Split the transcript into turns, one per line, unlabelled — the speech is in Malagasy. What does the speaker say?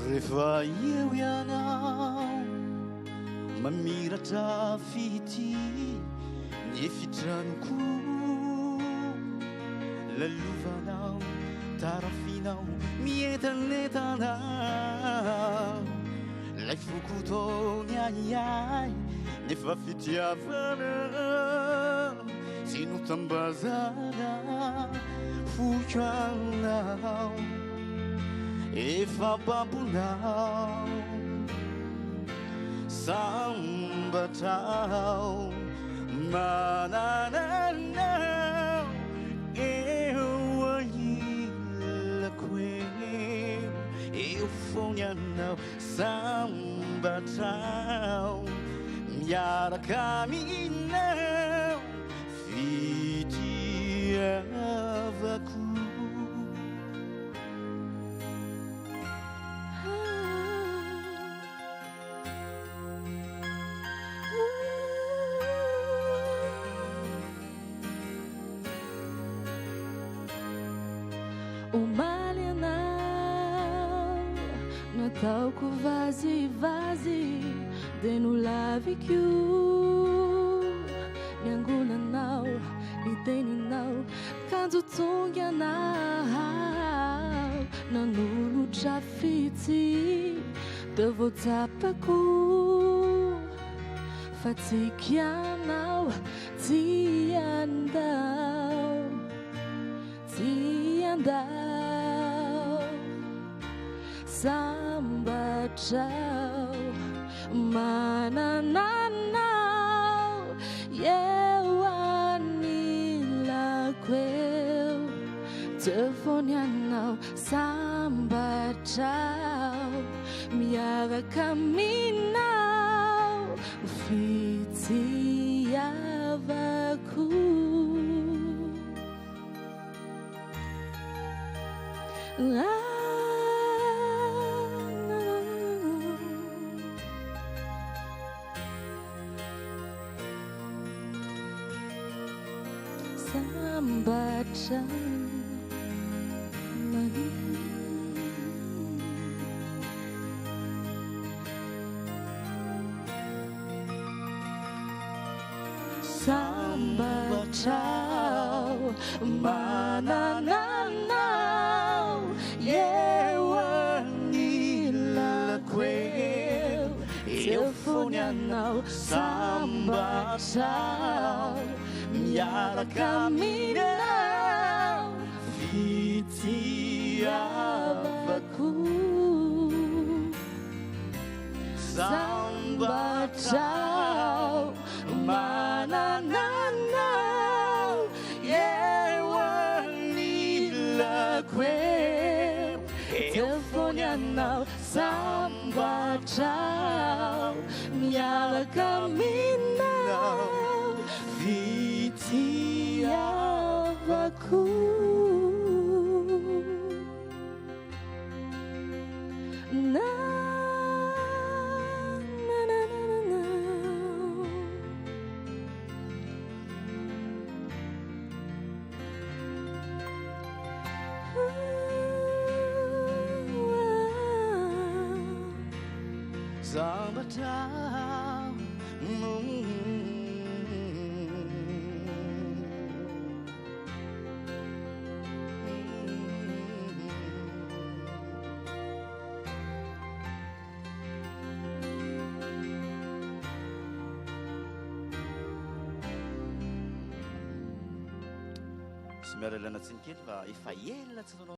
Rehefa eo ianao mamiratra fity ny efitranoko lalovanao tarafinao mientanentana lay fokotony aiai nefa fitiavana tsy notambazana fokanao efa bambonao sambatrao manananao eo ailako eo foany anao sambatrao miaraka aminao fitiavako
omaly anao nataoko vazivazy de nolavik'io niangolanao niteninao kanjotongy anao nanolotra fitsy de voatsapako fa tsy kianao tsy andao sambatrao manananao eo anilako eo telefonianao sambatrao miaraka aminao fitiavako sambatrao sambatrao manananao eo anilako eo foany anao sambatrao miaraka aminao fitiavako sambatrao manananao eo anilako eo foany anao sambatrao miaraka aminao fitiavako
sambatrao sy miaralana tsinykely fa efa ela tsy fanao